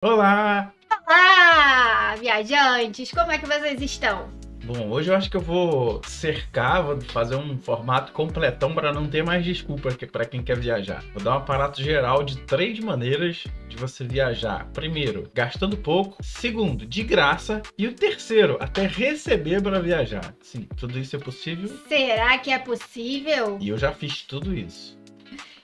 Olá! Olá, viajantes! Como é que vocês estão? Bom, hoje eu acho que eu vou cercar, vou fazer um formato completão para não ter mais desculpa para quem quer viajar. Vou dar um aparato geral de 3 maneiras de você viajar. Primeiro, gastando pouco. Segundo, de graça. E o terceiro, até receber para viajar. Sim, tudo isso é possível. Será que é possível? E eu já fiz tudo isso.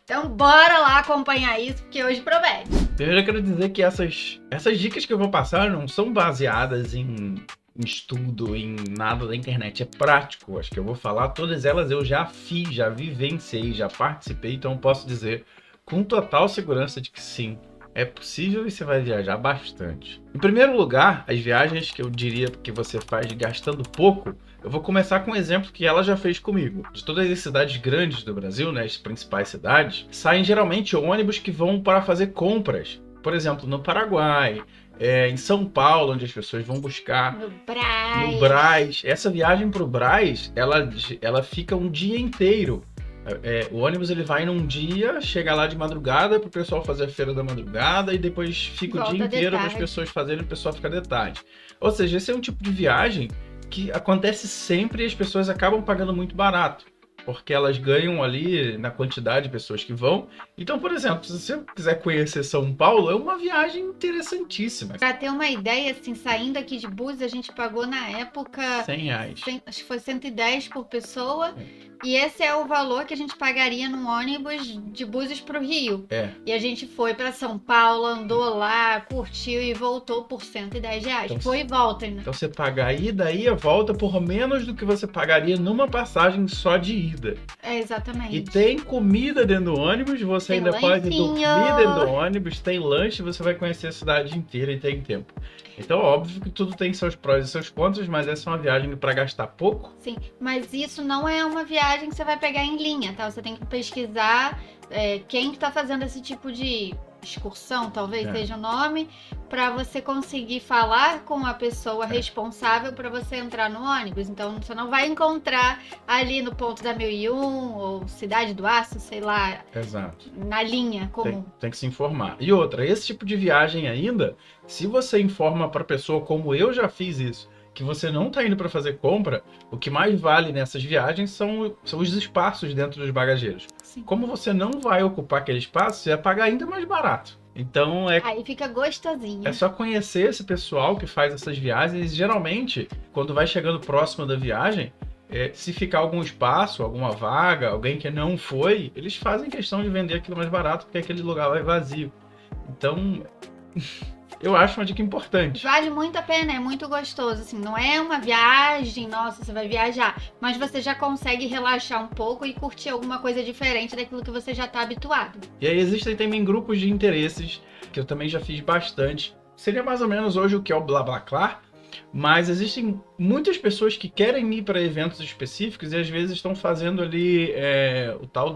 Então bora lá acompanhar isso, porque hoje promete. Primeiro eu quero dizer que essas dicas que eu vou passar não são baseadas em estudo, em nada da internet. É prático. Acho que eu vou falar, todas elas eu já fiz, já vivenciei, já participei, então eu posso dizer com total segurança de que sim, é possível e você vai viajar bastante. Em primeiro lugar, as viagens que eu diria que você faz gastando pouco, eu vou começar com um exemplo que ela já fez comigo. De todas as cidades grandes do Brasil, né, as principais cidades, saem geralmente ônibus que vão para fazer compras. Por exemplo, no Paraguai, em São Paulo, onde as pessoas vão buscar. No Brás. No Brás. Essa viagem para o Brás, ela fica um dia inteiro. O ônibus ele vai num dia, chega lá de madrugada para o pessoal fazer a feira da madrugada e depois fica Volta o dia de inteiro para as tarde. pessoas fazerem e o pessoal fica de tarde. Ou seja, esse é um tipo de viagem que acontece sempre e as pessoas acabam pagando muito barato, porque elas ganham ali na quantidade de pessoas que vão. Então, por exemplo, se você quiser conhecer São Paulo, é uma viagem interessantíssima. Pra ter uma ideia, assim, saindo aqui de Búzios, a gente pagou na época, R$ 100. acho que foi 110 por pessoa. E esse é o valor que a gente pagaria num ônibus de Búzios pro Rio. E a gente foi pra São Paulo, andou lá, curtiu e voltou por R$ 110. Então, foi e volta, né? Então você paga a ida e a volta por menos do que você pagaria numa passagem só de ida. É, exatamente. E tem comida dentro do ônibus, você Tem ainda pode lanchinho. dormir dentro do ônibus, tem lanche, você vai conhecer a cidade inteira e tem tempo. Então, óbvio que tudo tem seus prós e seus contras, mas essa é uma viagem para gastar pouco. Sim, mas isso não é uma viagem que você vai pegar em linha, tá? Você tem que pesquisar quem que tá fazendo esse tipo de excursão, talvez seja o nome, para você conseguir falar com a pessoa responsável para você entrar no ônibus. Então, você não vai encontrar ali no ponto da 1001 ou Cidade do Aço, sei lá, Exato. na linha comum. Tem que se informar. E outra, esse tipo de viagem ainda, se você informa para a pessoa, como eu já fiz isso, que você não está indo para fazer compra, o que mais vale nessas viagens são os espaços dentro dos bagageiros. Sim. Como você não vai ocupar aquele espaço, você vai pagar ainda mais barato. Então aí fica gostosinho. É só conhecer esse pessoal que faz essas viagens. E geralmente, quando vai chegando próximo da viagem, se ficar algum espaço, alguma vaga, alguém que não foi, eles fazem questão de vender aquilo mais barato, porque aquele lugar vai vazio. Então, eu acho uma dica importante. Vale muito a pena, é muito gostoso, assim, não é uma viagem, nossa, você vai viajar, mas você já consegue relaxar um pouco e curtir alguma coisa diferente daquilo que você já está habituado. E aí existem também grupos de interesses, que eu também já fiz bastante. Seria mais ou menos hoje o que é o BlaBlaCar, mas existem muitas pessoas que querem ir para eventos específicos e às vezes estão fazendo ali o tal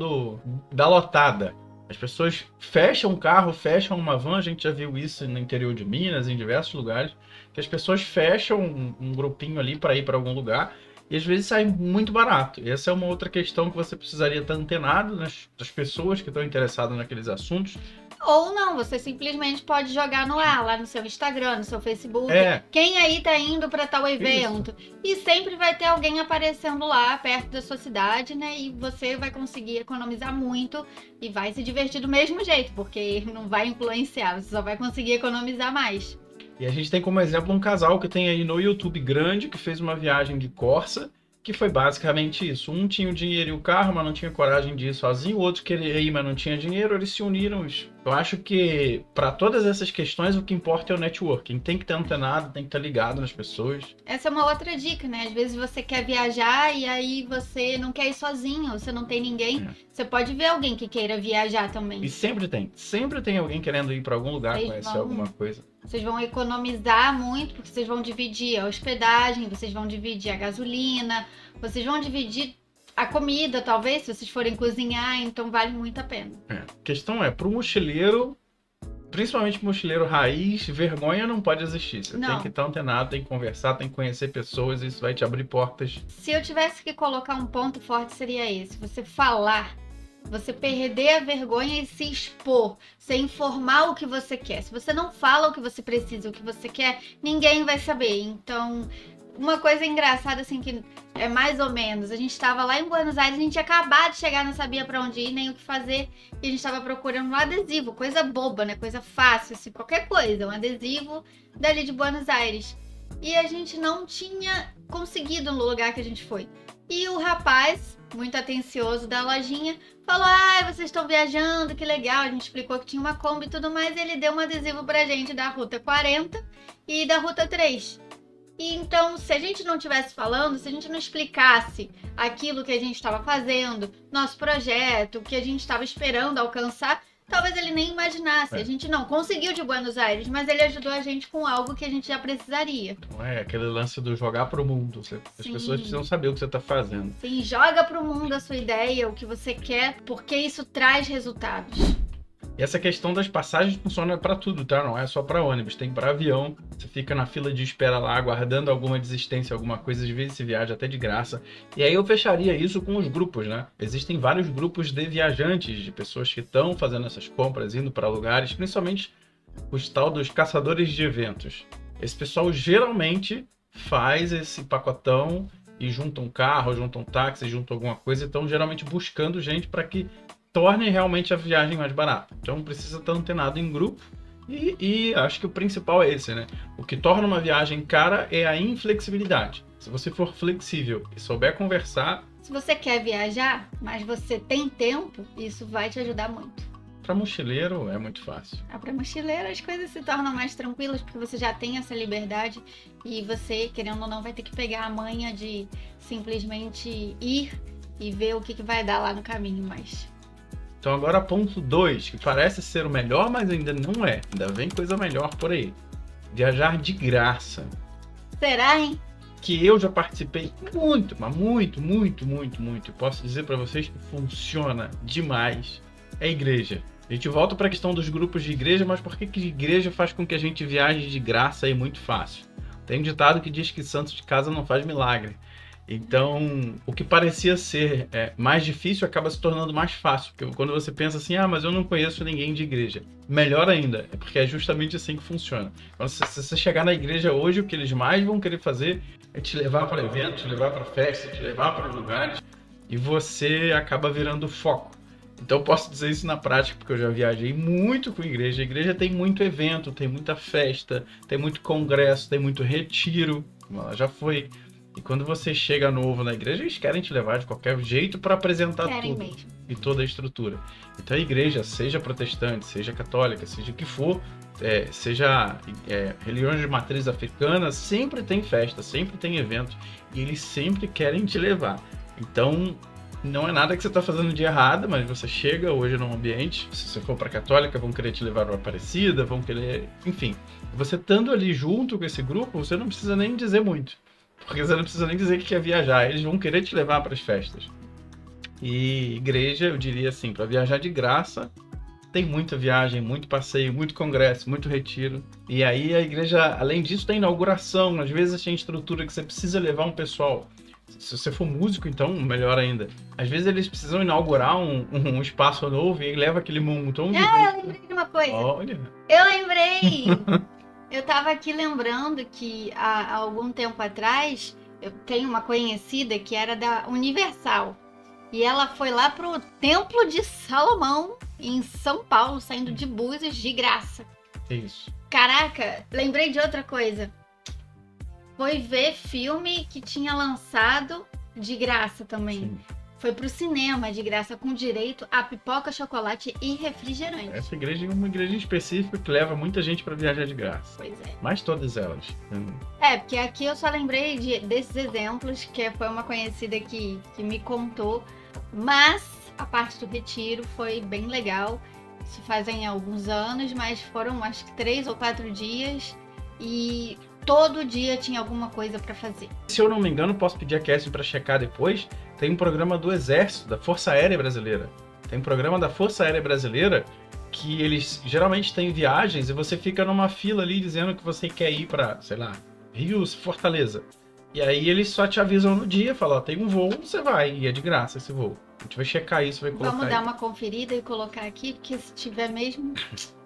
da lotada. As pessoas fecham um carro, fecham uma van, a gente já viu isso no interior de Minas, em diversos lugares, que as pessoas fecham um grupinho ali para ir para algum lugar e às vezes sai muito barato. E essa é uma outra questão que você precisaria estar antenado das pessoas que estão interessadas naqueles assuntos. Ou não, você simplesmente pode jogar no ar, lá no seu Instagram, no seu Facebook. Quem aí tá indo para tal evento? Isso. E sempre vai ter alguém aparecendo lá perto da sua cidade, né? E você vai conseguir economizar muito e vai se divertir do mesmo jeito, porque não vai influenciar, você só vai conseguir economizar mais. E a gente tem como exemplo um casal que tem aí no YouTube grande, que fez uma viagem de Corsa, que foi basicamente isso. Um tinha o dinheiro e o carro, mas não tinha coragem de ir sozinho. O outro queria ir, mas não tinha dinheiro. Eles se uniram. Eu acho que para todas essas questões o que importa é o networking. Tem que estar antenado, tem que estar ligado nas pessoas. Essa é uma outra dica, né? Às vezes você quer viajar e aí você não quer ir sozinho, você não tem ninguém. Você pode ver alguém que queira viajar também. E sempre tem alguém querendo ir para algum lugar, conhecer alguma coisa. Vocês vão economizar muito, porque vocês vão dividir a hospedagem, vocês vão dividir a gasolina, vocês vão dividir a comida, talvez, se vocês forem cozinhar, então vale muito a pena. A questão é, para o mochileiro, principalmente mochileiro raiz, vergonha não pode existir. Você tem que estar antenado, tem que conversar, tem que conhecer pessoas, isso vai te abrir portas. Se eu tivesse que colocar um ponto forte, seria esse. Você falar Você perder a vergonha e se expor, você informar o que você quer. Se você não fala o que você precisa, o que você quer, ninguém vai saber. Então, uma coisa engraçada, assim, que é mais ou menos, a gente estava lá em Buenos Aires, a gente tinha acabado de chegar, não sabia pra onde ir, nem o que fazer, e a gente estava procurando um adesivo, coisa boba, né? Coisa fácil, assim, qualquer coisa, um adesivo dali de Buenos Aires. E a gente não tinha conseguido no lugar que a gente foi. E o rapaz, muito atencioso da lojinha, falou: ah, vocês estão viajando, que legal. A gente explicou que tinha uma Kombi e tudo mais, e ele deu um adesivo pra gente da Ruta 40 e da Ruta 3. E então, se a gente não estivesse falando, se a gente não explicasse aquilo que a gente estava fazendo, nosso projeto, o que a gente estava esperando alcançar, talvez ele nem imaginasse. A gente não conseguiu de Buenos Aires, mas ele ajudou a gente com algo que a gente já precisaria. Não é aquele lance do jogar pro mundo. As pessoas precisam saber o que você tá fazendo. Sim, joga pro mundo a sua ideia, o que você quer, porque isso traz resultados. E essa questão das passagens funciona para tudo, tá? Não é só para ônibus, tem para avião. Você fica na fila de espera lá, aguardando alguma desistência, alguma coisa, às vezes se viaja até de graça. E aí eu fecharia isso com os grupos, né? Existem vários grupos de viajantes, de pessoas que estão fazendo essas compras, indo para lugares, principalmente os tal dos caçadores de eventos. Esse pessoal geralmente faz esse pacotão e junta um carro, junta um táxi, junta alguma coisa, e estão geralmente buscando gente para que torne realmente a viagem mais barata. Então precisa estar antenado em grupo e acho que o principal é esse, né? O que torna uma viagem cara é a inflexibilidade. Se você for flexível e souber conversar... Se você quer viajar, mas você tem tempo, isso vai te ajudar muito. Para mochileiro é muito fácil. Para mochileiro as coisas se tornam mais tranquilas porque você já tem essa liberdade e você, querendo ou não, vai ter que pegar a manha de simplesmente ir e ver o que vai dar lá no caminho, mas... Então agora ponto 2, que parece ser o melhor, mas ainda não é. Ainda vem coisa melhor por aí. Viajar de graça. Será, hein? Que eu já participei muito, mas muito. Posso dizer para vocês que funciona demais. É a igreja. A gente volta para a questão dos grupos de igreja, mas por que que igreja faz com que a gente viaje de graça e muito fácil? Tem um ditado que diz que santo de casa não faz milagre. Então, o que parecia ser mais difícil acaba se tornando mais fácil. Porque quando você pensa assim, ah, mas eu não conheço ninguém de igreja. Melhor ainda, é porque é justamente assim que funciona. Então, se você chegar na igreja hoje, o que eles mais vão querer fazer é te levar para eventos, te levar para festa, te levar para lugares. E você acaba virando foco. Então, eu posso dizer isso na prática, porque eu já viajei muito com a igreja. A igreja tem muito evento, tem muita festa, tem muito congresso, tem muito retiro, como ela já foi. E quando você chega novo na igreja, eles querem te levar de qualquer jeito para apresentar tudo mesmo. E toda a estrutura. Então a igreja, seja protestante, seja católica, seja o que for, seja religiões de matriz africana, sempre tem festa, sempre tem evento. E eles sempre querem te levar. Então não é nada que você está fazendo de errado, mas você chega hoje num ambiente, se você for para católica, vão querer te levar para Aparecida, vão querer... Enfim, você estando ali junto com esse grupo, você não precisa nem dizer muito. Porque você não precisa nem dizer que quer viajar, eles vão querer te levar para as festas. E igreja, eu diria assim, para viajar de graça, tem muita viagem, muito passeio, muito congresso, muito retiro. E aí a igreja, além disso, tem inauguração, às vezes tem estrutura que você precisa levar um pessoal. Se você for músico, então, melhor ainda. Às vezes eles precisam inaugurar um espaço novo e leva aquele montão de... Ah, eu lembrei de uma coisa. Olha! Eu lembrei! Eu tava aqui lembrando que há algum tempo atrás, eu tenho uma conhecida que era da Universal. E ela foi lá pro Templo de Salomão, em São Paulo, saindo de Búzios de graça. Isso. Caraca, lembrei de outra coisa. Foi ver filme que tinha lançado de graça também. Sim. Foi pro cinema de graça, com direito a pipoca, chocolate e refrigerante. Essa igreja é uma igreja específica que leva muita gente para viajar de graça. Pois é. Mas todas elas. Porque aqui eu só lembrei desses exemplos, que foi uma conhecida que me contou. Mas a parte do retiro foi bem legal. Isso fazem alguns anos, mas foram acho que 3 ou 4 dias. E todo dia tinha alguma coisa para fazer. Se eu não me engano, posso pedir a Cassie para checar depois. Tem um programa do Exército, da Força Aérea Brasileira. Tem um programa da Força Aérea Brasileira que eles geralmente têm viagens e você fica numa fila ali dizendo que você quer ir para, sei lá, Rio, Fortaleza. E aí eles só te avisam no dia, falam, ó, tem um voo, você vai, e é de graça esse voo. A gente vai checar isso, vai colocar. Vamos dar uma conferida e colocar aqui, porque se tiver mesmo,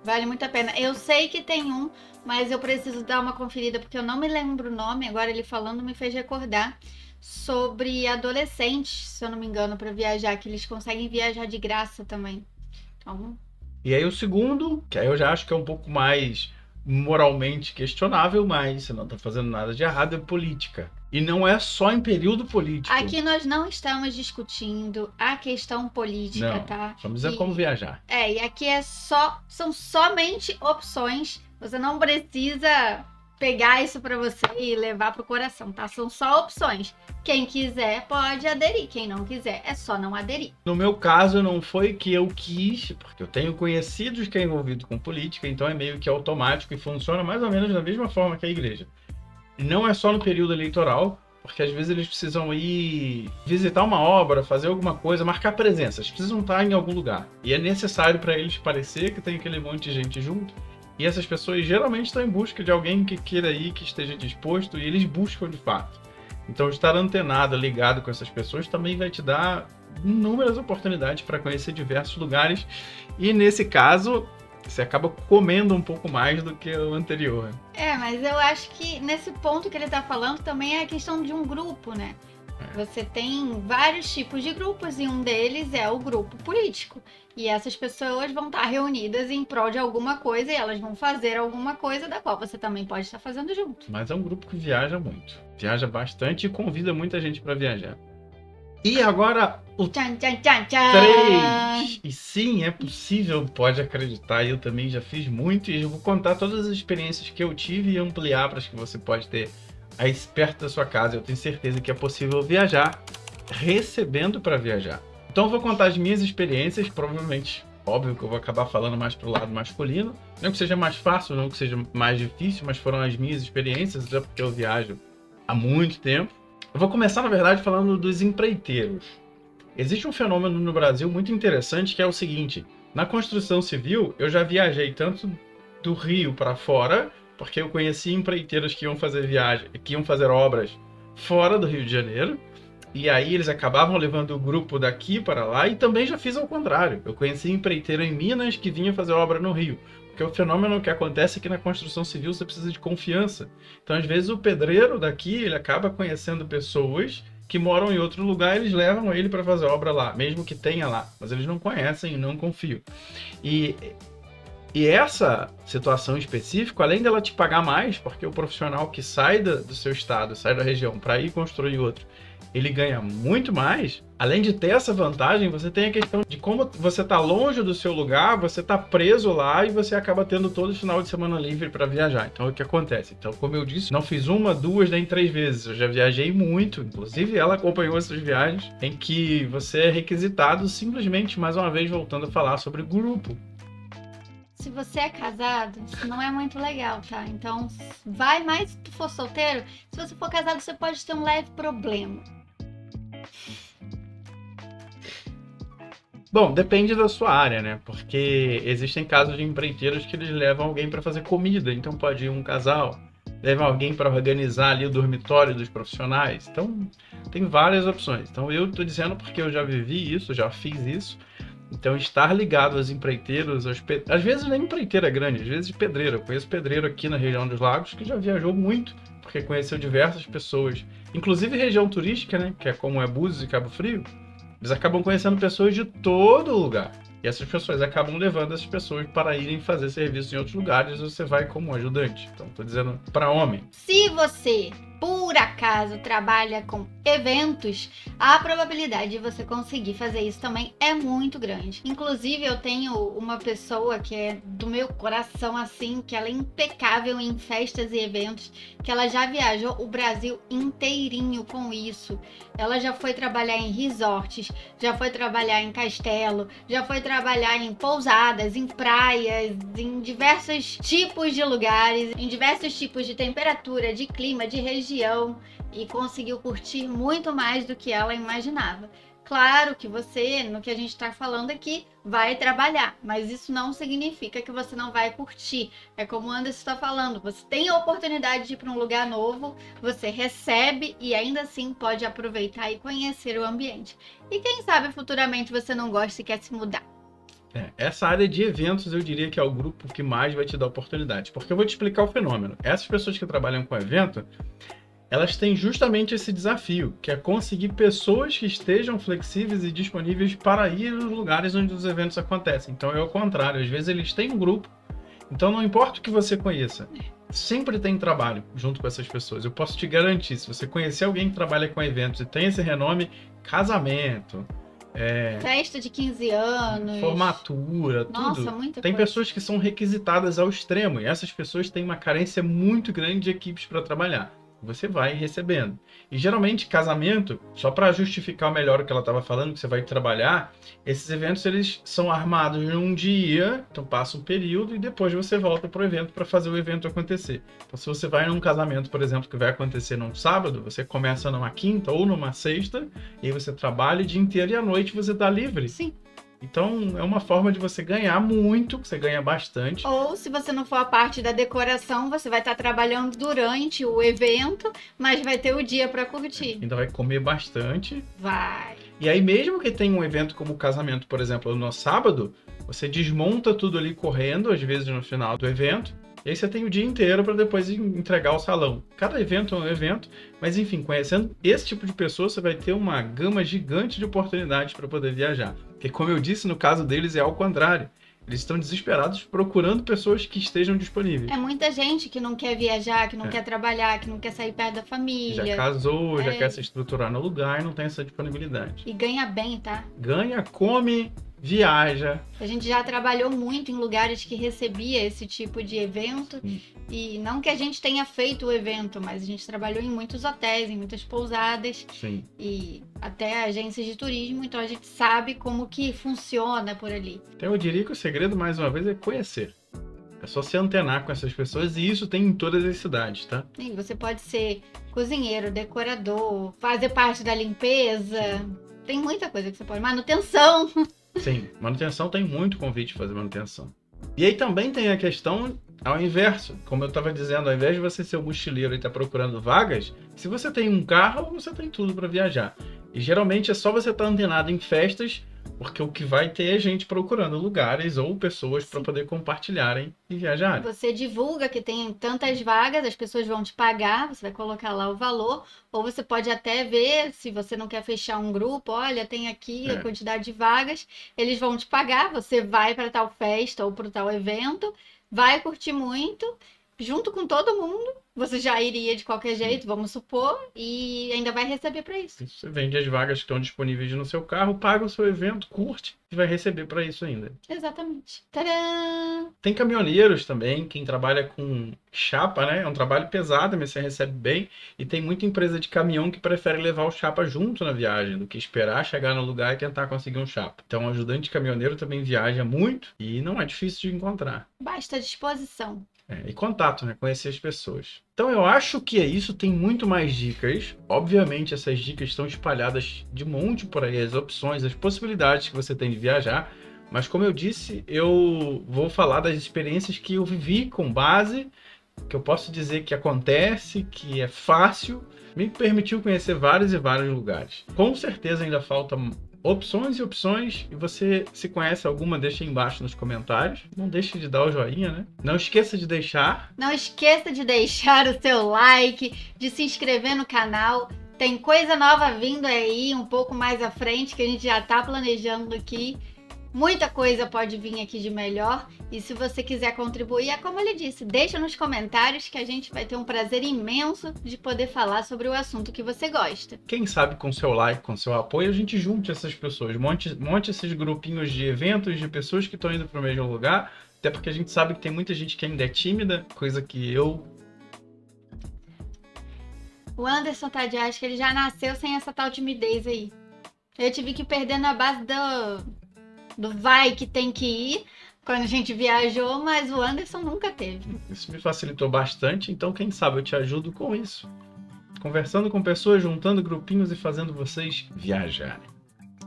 vale muito a pena. Eu sei que tem um, mas eu preciso dar uma conferida, porque eu não me lembro o nome, agora ele falando me fez recordar, sobre adolescentes, se eu não me engano, para viajar, que eles conseguem viajar de graça também. Então, E aí o segundo, que aí eu já acho que é um pouco mais moralmente questionável, mas você não tá fazendo nada de errado, é política. E não é só em período político. aqui nós não estamos discutindo a questão política, Não, tá? vamos dizer como viajar. E aqui são somente opções. Você não precisa pegar isso pra você e levar pro coração, tá? São só opções. Quem quiser pode aderir, quem não quiser é só não aderir. No meu caso, não foi que eu quis, porque eu tenho conhecidos que é envolvido com política, então é meio que automático e funciona mais ou menos da mesma forma que a igreja. E não é só no período eleitoral, porque às vezes eles precisam ir visitar uma obra, fazer alguma coisa, marcar presença. Eles precisam estar em algum lugar. E é necessário para eles parecer que tem aquele monte de gente junto. E essas pessoas geralmente estão em busca de alguém que queira ir, que esteja disposto, e eles buscam de fato. Então estar antenado, ligado com essas pessoas também vai te dar inúmeras oportunidades para conhecer diversos lugares. E nesse caso, você acaba comendo um pouco mais do que o anterior. Mas eu acho que nesse ponto que ele tá falando também é a questão de um grupo, né? Você tem vários tipos de grupos e um deles é o grupo político. E essas pessoas vão estar reunidas em prol de alguma coisa e elas vão fazer alguma coisa da qual você também pode estar fazendo junto. Mas é um grupo que viaja muito. Viaja bastante e convida muita gente para viajar. E agora o Tchan, tchan, tchan, tchan. 3. E sim, é possível, pode acreditar. Eu também já fiz muito e eu vou contar todas as experiências que eu tive e ampliar para as que você pode ter aí perto da sua casa. Eu tenho certeza que é possível viajar recebendo para viajar. Então eu vou contar as minhas experiências, provavelmente, óbvio que eu vou acabar falando mais pro lado masculino. Não que seja mais fácil, não que seja mais difícil, mas foram as minhas experiências, até porque eu viajo há muito tempo. Eu vou começar, na verdade, falando dos empreiteiros. Existe um fenômeno no Brasil muito interessante que é o seguinte: na construção civil, eu já viajei tanto do Rio para fora, porque eu conheci empreiteiros que iam fazer que iam fazer obras fora do Rio de Janeiro, e aí eles acabavam levando o grupo daqui para lá, e também já fiz ao contrário. Eu conheci empreiteiro em Minas que vinha fazer obra no Rio. Porque o fenômeno que acontece é que na construção civil você precisa de confiança. Então, às vezes, o pedreiro daqui, ele acaba conhecendo pessoas que moram em outro lugar, eles levam ele para fazer obra lá, mesmo que tenha lá. Mas eles não conhecem e não confiam. E essa situação específica, além dela te pagar mais, porque o profissional que sai do seu estado, sai da região para ir construir outro, ele ganha muito mais. Além de ter essa vantagem, você tem a questão de como você está longe do seu lugar, você está preso lá e você acaba tendo todo o final de semana livre para viajar. Então, o que acontece? Então, como eu disse, não fiz uma, duas, nem 3 vezes. Eu já viajei muito. Inclusive, ela acompanhou essas viagens em que você é requisitado simplesmente, mais uma vez, voltando a falar sobre grupo. Se você é casado, isso não é muito legal, tá? Então, vai mais se tu for solteiro. Se você for casado, você pode ter um leve problema. Bom, depende da sua área, né? Porque existem casos de empreiteiros que eles levam alguém para fazer comida. Então pode ir um casal, levam alguém para organizar ali o dormitório dos profissionais. Então tem várias opções. Então eu tô dizendo porque eu já vivi isso, já fiz isso. Então estar ligado aos empreiteiros, às vezes nem empreiteiro é grande, às vezes pedreiro. Eu conheço pedreiro aqui na região dos Lagos que já viajou muito, porque conheceu diversas pessoas. Inclusive região turística, né? Que é como é Búzios e Cabo Frio. Eles acabam conhecendo pessoas de todo lugar. E essas pessoas acabam levando essas pessoas para irem fazer serviço em outros lugares. Você vai como ajudante. Então, estou dizendo para homem. Se você, por acaso, trabalha com eventos, a probabilidade de você conseguir fazer isso também é muito grande. Inclusive, eu tenho uma pessoa que é do meu coração, assim, que ela é impecável em festas e eventos, que ela já viajou o Brasil inteirinho com isso. Ela já foi trabalhar em resorts, já foi trabalhar em castelo, já foi trabalhar em pousadas, em praias, em diversos tipos de lugares, em diversos tipos de temperatura, de clima, de região, e conseguiu curtir muito mais do que ela imaginava. Claro que você, no que a gente está falando aqui, vai trabalhar, mas isso não significa que você não vai curtir. É como o Anderson está falando, você tem a oportunidade de ir para um lugar novo, você recebe e ainda assim pode aproveitar e conhecer o ambiente. E quem sabe futuramente você não gosta e quer se mudar. Essa área de eventos eu diria que é o grupo que mais vai te dar oportunidade, porque eu vou te explicar o fenômeno. Essas pessoas que trabalham com evento, elas têm justamente esse desafio, que é conseguir pessoas que estejam flexíveis e disponíveis para ir nos lugares onde os eventos acontecem. Então é o contrário, às vezes eles têm um grupo, então não importa o que você conheça, sempre tem trabalho junto com essas pessoas. Eu posso te garantir, se você conhecer alguém que trabalha com eventos e tem esse renome, casamento, festa de 15 anos, formatura, nossa, tudo. muita Tem coisa. pessoas que são requisitadas ao extremo e essas pessoas têm uma carência muito grande de equipes para trabalhar. Você vai recebendo. E geralmente casamento, só para justificar melhor o que ela estava falando, que você vai trabalhar, esses eventos eles são armados num dia, então passa um período e depois você volta para o evento para fazer o evento acontecer. Então se você vai num casamento, por exemplo, que vai acontecer num sábado, você começa numa quinta ou numa sexta, e aí você trabalha o dia inteiro e à noite você está livre. Sim. Então, é uma forma de você ganhar muito, você ganha bastante. Ou, se você não for a parte da decoração, você vai estar trabalhando durante o evento, mas vai ter o dia para curtir. Ainda vai comer bastante. Vai. E aí, mesmo que tenha um evento como o casamento, por exemplo, no sábado, você desmonta tudo ali correndo, às vezes no final do evento, e aí você tem o dia inteiro para depois entregar o salão. Cada evento é um evento, mas enfim, conhecendo esse tipo de pessoa, você vai ter uma gama gigante de oportunidades para poder viajar. Porque, como eu disse, no caso deles é ao contrário. Eles estão desesperados procurando pessoas que estejam disponíveis. É muita gente que não quer viajar, que não quer trabalhar, que não quer sair perto da família. Já casou, já quer se estruturar no lugar e não tem essa disponibilidade. E ganha bem, tá? Ganha, come, viaja. A gente já trabalhou muito em lugares que recebia esse tipo de evento. Sim. E não que a gente tenha feito o evento, mas a gente trabalhou em muitos hotéis, em muitas pousadas. Sim. E até agências de turismo, então a gente sabe como que funciona por ali. Então eu diria que o segredo, mais uma vez, é conhecer. É só se antenar com essas pessoas e isso tem em todas as cidades, tá? E você pode ser cozinheiro, decorador, fazer parte da limpeza. Sim. Tem muita coisa que você pode. Manutenção. Sim, manutenção tem muito convite de fazer manutenção. E aí também tem a questão ao inverso. Como eu estava dizendo, ao invés de você ser o mochileiro e estar procurando vagas, se você tem um carro, você tem tudo para viajar. E geralmente é só você estar antenado em festas, porque o que vai ter é gente procurando lugares ou pessoas para poder compartilharem e viajarem. Você divulga que tem tantas vagas, as pessoas vão te pagar, você vai colocar lá o valor, ou você pode até ver, se você não quer fechar um grupo, olha, tem aqui a quantidade de vagas, eles vão te pagar, você vai para tal festa ou para tal evento, vai curtir muito, junto com todo mundo, você já iria de qualquer jeito, vamos supor, e ainda vai receber para isso. Você vende as vagas que estão disponíveis no seu carro, paga o seu evento, curte e vai receber para isso ainda. Exatamente. Tadã! Tem caminhoneiros também, quem trabalha com chapa, né? É um trabalho pesado, mas você recebe bem. E tem muita empresa de caminhão que prefere levar o chapa junto na viagem do que esperar chegar no lugar e tentar conseguir um chapa. Então, o ajudante caminhoneiro também viaja muito e não é difícil de encontrar. Basta disposição. E contato, né? Conhecer as pessoas. Então eu acho que é isso, tem muito mais dicas. Obviamente essas dicas estão espalhadas de monte por aí, as opções, as possibilidades que você tem de viajar. Mas como eu disse, eu vou falar das experiências que eu vivi com base, que eu posso dizer que acontece, que é fácil, me permitiu conhecer vários e vários lugares. Com certeza ainda falta opções e opções, e você, se conhece alguma, deixa aí embaixo nos comentários. Não deixe de dar o joinha, né? Não esqueça de deixar. Não esqueça de deixar o seu like, de se inscrever no canal. Tem coisa nova vindo aí, um pouco mais à frente, que a gente já tá planejando aqui. Muita coisa pode vir aqui de melhor. E se você quiser contribuir, é como ele disse, deixa nos comentários que a gente vai ter um prazer imenso de poder falar sobre o assunto que você gosta. Quem sabe com seu like, com seu apoio, a gente junte essas pessoas. Monte esses grupinhos de eventos, de pessoas que estão indo para o mesmo lugar. Até porque a gente sabe que tem muita gente que ainda é tímida, coisa que eu... O Anderson Tadi, acho que ele já nasceu sem essa tal timidez aí. Eu tive que perder na base do vai que tem que ir, quando a gente viajou, mas o Anderson nunca teve. Isso me facilitou bastante, então quem sabe eu te ajudo com isso. Conversando com pessoas, juntando grupinhos e fazendo vocês viajarem.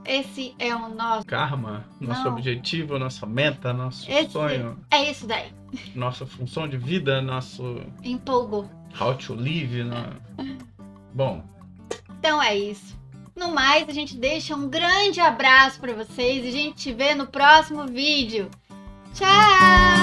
Esse é o nosso karma, nosso Não. objetivo, nossa meta, nosso Esse- sonho, É isso daí. nossa função de vida, nosso Empolgou. how to live. Bom, Então é isso. No mais, a gente deixa um grande abraço pra vocês e a gente te vê no próximo vídeo. Tchau!